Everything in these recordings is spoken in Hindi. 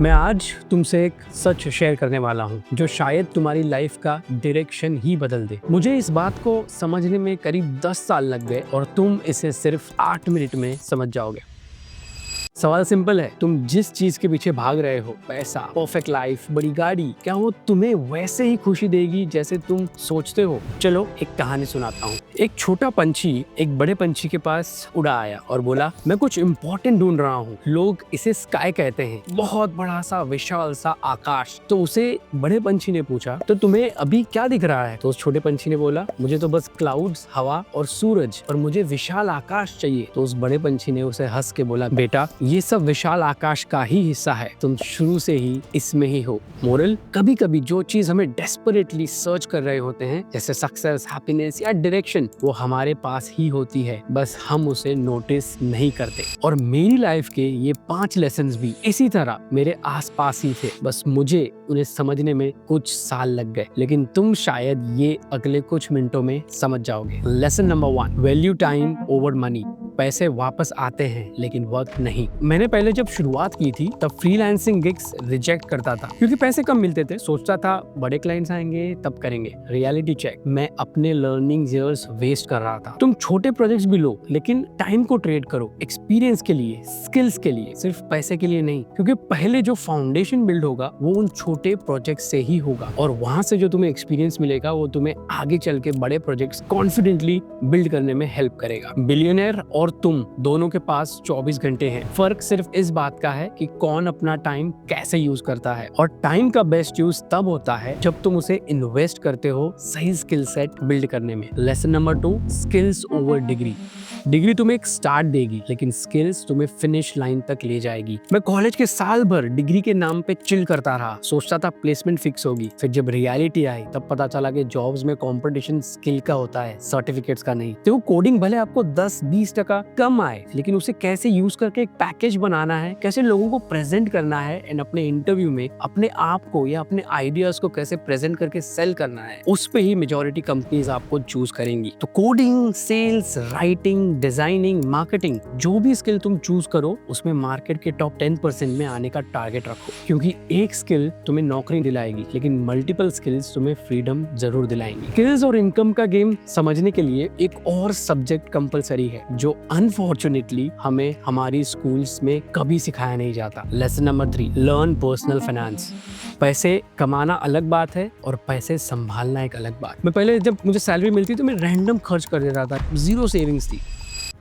मैं आज तुमसे एक सच शेयर करने वाला हूँ जो शायद तुम्हारी लाइफ का डायरेक्शन ही बदल दे। मुझे इस बात को समझने में करीब 10 साल लग गए और तुम इसे सिर्फ 8 मिनट में समझ जाओगे। सवाल सिंपल है, तुम जिस चीज के पीछे भाग रहे हो, पैसा, परफेक्ट लाइफ, बड़ी गाड़ी, क्या वो तुम्हें वैसे ही खुशी देगी जैसे तुम सोचते हो? चलो एक कहानी सुनाता हूँ। एक छोटा पंछी एक बड़े पंछी के पास उड़ा आया और बोला, मैं कुछ इम्पोर्टेंट ढूंढ रहा हूँ। लोग इसे स्काई कहते हैं, बहुत बड़ा सा विशाल सा आकाश। तो उसे बड़े पंछी ने पूछा, तो तुम्हें अभी क्या दिख रहा है? तो उस छोटे पंछी ने बोला, मुझे तो बस क्लाउड्स, हवा और सूरज, और मुझे विशाल आकाश चाहिए। तो उस बड़े पंछी ने उसे हंस के बोला, बेटा ये सब विशाल आकाश का ही हिस्सा है, तुम शुरू से ही इसमें ही हो। मोरल, कभी कभी जो चीज हमें डेस्परेटली सर्च कर रहे होते हैं, जैसे सक्सेस, हैप्पीनेस या डायरेक्शन, वो हमारे पास ही होती है, बस हम उसे नोटिस नहीं करते। और मेरी लाइफ के ये 5 लेसन्स भी इसी तरह मेरे आसपास ही थे, बस मुझे उन्हें समझने में कुछ साल लग गए, लेकिन तुम शायद ये अगले कुछ मिनटों में समझ जाओगे। Lesson number 1, value time over money. पैसे वापस आते हैं लेकिन वक्त नहीं। मैंने पहले जब शुरुआत की थी तब फ्रीलांसिंग गिग्स रिजेक्ट करता था क्योंकि पैसे कम मिलते थे। सोचता था बड़े क्लाइंट्स आएंगे तब करेंगे। रियलिटी चेक, मैं अपने लर्निंग ईयर्स वेस्ट कर रहा था। तुम छोटे प्रोजेक्ट्स भी लो, लेकिन टाइम को ट्रेड करो, एक्सपीरियंस के लिए, स्किल्स के लिए, सिर्फ पैसे के लिए नहीं। क्योंकि पहले जो फाउंडेशन बिल्ड होगा वो उन छोटे प्रोजेक्ट से ही होगा, और वहां से जो तुम्हें एक्सपीरियंस मिलेगा वो तुम्हें आगे चल के बड़े प्रोजेक्ट्स कॉन्फिडेंटली बिल्ड करने में हेल्प करेगा। बिलियनर और तुम दोनों के पास 24 घंटे हैं। फर्क सिर्फ इस बात का है कि कौन अपना टाइम कैसे यूज करता है। और टाइम का बेस्ट यूज तब होता है जब तुम उसे इन्वेस्ट करते हो सही स्किल सेट बिल्ड करने में। Lesson number 2, skills over degree. Degree तुम्हें एक स्टार्ट देगी, लेकिन स्किल्स तुम्हें फिनिश लाइन तक ले जाएगी। मैं कॉलेज के साल भर डिग्री के नाम पे चिल करता रहा, सोचता था प्लेसमेंट फिक्स होगी। फिर जब रियलिटी आई तब पता चला कि जॉब्स में कंपटीशन स्किल का होता है, सर्टिफिकेट्स का नहीं। तो कोडिंग भले आपको 10-20% कम आए, लेकिन उसे कैसे यूज करके एक पैकेज बनाना है, कैसे लोगों को प्रेजेंट करना है, एंड अपने इंटरव्यू में अपने आप को या अपने आइडियाज को कैसे प्रेजेंट करके सेल करना है, उस पे ही मेजॉरिटी कंपनीज आपको चूज करेंगी। तो coding, sales, writing, designing, marketing, जो भी स्किल तुम चूज करो उसमें मार्केट के टॉप 10% में आने का टारगेट रखो। क्योंकि एक स्किल तुम्हें नौकरी दिलाएगी, लेकिन मल्टीपल स्किल्स तुम्हें फ्रीडम जरूर दिलाएंगी। स्किल्स और इनकम का गेम समझने के लिए एक और सब्जेक्ट कंपलसरी है जो अनफॉर्चुनेटली हमें हमारी स्कूल्स में कभी सिखाया नहीं जाता। Lesson number 3, learn personal finance. पैसे कमाना अलग बात है और पैसे संभालना एक अलग बात। मैं पहले जब मुझे सैलरी मिलती तो मैं रैंडम खर्च कर देता था, 0 सेविंग्स थी।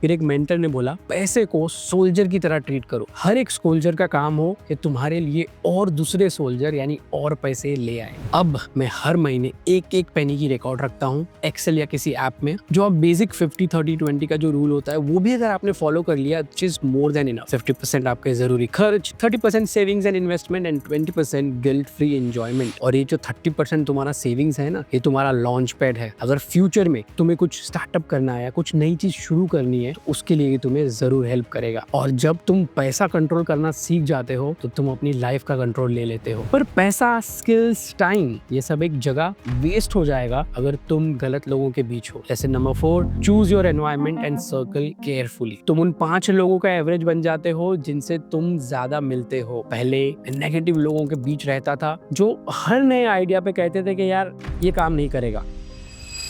फिर एक मेंटर ने बोला, पैसे को सोल्जर की तरह ट्रीट करो। हर एक सोल्जर का काम हो कि तुम्हारे लिए और दूसरे सोल्जर यानी और पैसे ले आए। अब मैं हर महीने एक पेनी की रिकॉर्ड रखता हूँ एक्सेल या किसी ऐप में। जो अब बेसिक 50-30-20 का जो रूल होता है वो भी अगर आपने फॉलो कर लिया, which is more than enough. 50% आपके जरूरी खर्च, 30% savings and investment, and 20% guilt free enjoyment. और ये जो 30% तुम्हारा सेविंग्स है ना, ये तुम्हारा लॉन्च पैड है। अगर फ्यूचर में तुम्हें कुछ स्टार्टअप करना है, कुछ नई चीज शुरू करनी है, उसके लिए तुम्हें जरूर हेल्प करेगा। और जब तुम पैसा कंट्रोल करना सीख जाते हो तो तुम अपनी लाइफ का कंट्रोल ले लेते हो। पर पैसा, स्किल्स, टाइम, ये सब एक जगह वेस्ट हो जाएगा अगर तुम गलत लोगों के बीच हो। Lesson number 4, choose your environment and circle carefully. तुम उन 5 लोगों का एवरेज बन जाते हो जिनसे तुम ज्यादा मिलते हो। पहले नेगेटिव लोगों के बीच रहता था जो हर नए आइडिया पे कहते थे कि यार ये काम नहीं करेगा।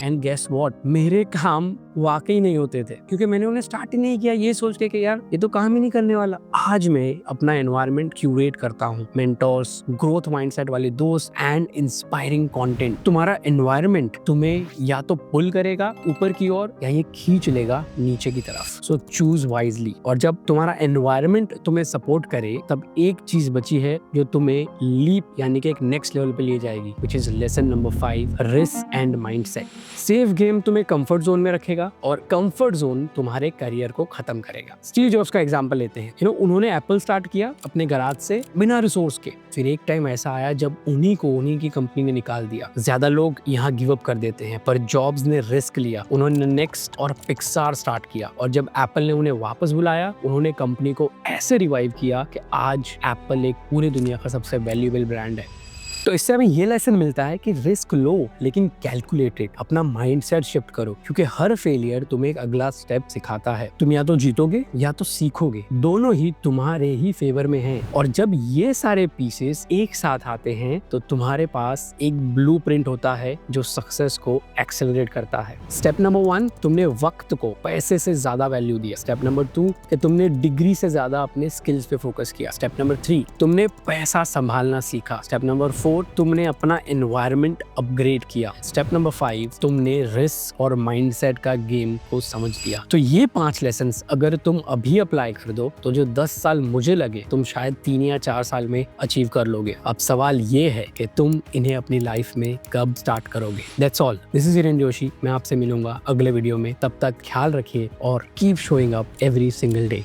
एंड गेस व्हाट, मेरे काम वाकई नहीं होते थे क्योंकि मैंने उन्हें स्टार्ट ही नहीं किया ये सोच के कि यार ये तो काम ही नहीं करने वाला। आज मैं अपना एनवायरनमेंट क्यूरेट करता हूँ, मेंटोर्स, ग्रोथ माइंडसेट वाले दोस्त एंड इंस्पायरिंग कंटेंट। तुम्हारा एनवायरनमेंट तुम्हें या तो पुल करेगा ऊपर की ओर या ये खींच लेगा नीचे की तरफ। So choose wisely. और जब तुम्हारा एनवायरनमेंट तुम्हें सपोर्ट करे तब एक चीज बची है जो तुम्हें लीप यानी कि एक नेक्स्ट लेवल पे ले जाएगी, which is lesson number 5, risk and mindset. Safe game तुम्हें कंफर्ट जोन में रखेगा और कंफर्ट जोन तुम्हारे करियर को खत्म करेगा। स्टीव जॉब्स का एग्जांपल लेते हैं। उन्होंने एप्पल स्टार्ट किया अपने गैराज से बिना रिसोर्स के। फिर एक टाइम ऐसा आया जब उन्हीं की कंपनी ने निकाल दिया। ज्यादा लोग यहाँ गिव अप कर देते हैं, पर जॉब्स ने रिस्क लिया। उन्होंने नेक्स्ट और पिक्सार स्टार्ट किया, और जब एप्पल ने उन्हें वापस बुलाया उन्होंने कंपनी को ऐसे रिवाइव किया कि आज एप्पल एक पूरी दुनिया का सबसे वैल्यूएबल ब्रांड है। तो इससे हमें ये लेसन मिलता है कि रिस्क लो लेकिन कैलकुलेटेड, अपना माइंडसेट शिफ्ट करो, क्योंकि हर फेलियर तुम्हें एक अगला स्टेप सिखाता है। तुम या तो जीतोगे या तो सीखोगे, दोनों ही तुम्हारे ही फेवर में हैं। और जब ये सारे पीसेस एक साथ आते हैं तो तुम्हारे पास एक ब्लूप्रिंट होता है जो सक्सेस को एक्सेलरेट करता है। स्टेप नंबर 1, तुमने वक्त को पैसे से ज्यादा वैल्यू दिया। स्टेप नंबर 2 कि तुमने डिग्री से ज्यादा अपने स्किल्स पे फोकस किया। स्टेप नंबर 3, तुमने पैसा संभालना सीखा। स्टेप नंबर 4, तुमने अपना एनवायरनमेंट अपग्रेड किया। स्टेप नंबर 5, तुमने रिस्क और माइंडसेट का गेम को समझ लिया। तो ये 5 लेसन्स अगर तुम अभी अप्लाई कर दो तो जो 10 साल मुझे लगे तुम शायद 3 या 4 साल में अचीव कर लोगे। अब सवाल ये है कि तुम इन्हें अपनी लाइफ में कब स्टार्ट करोगे। That's all, this is Hiren Joshi. मैं आपसे मिलूंगा अगले वीडियो में, तब तक ख्याल रखिए और keep showing up every single day.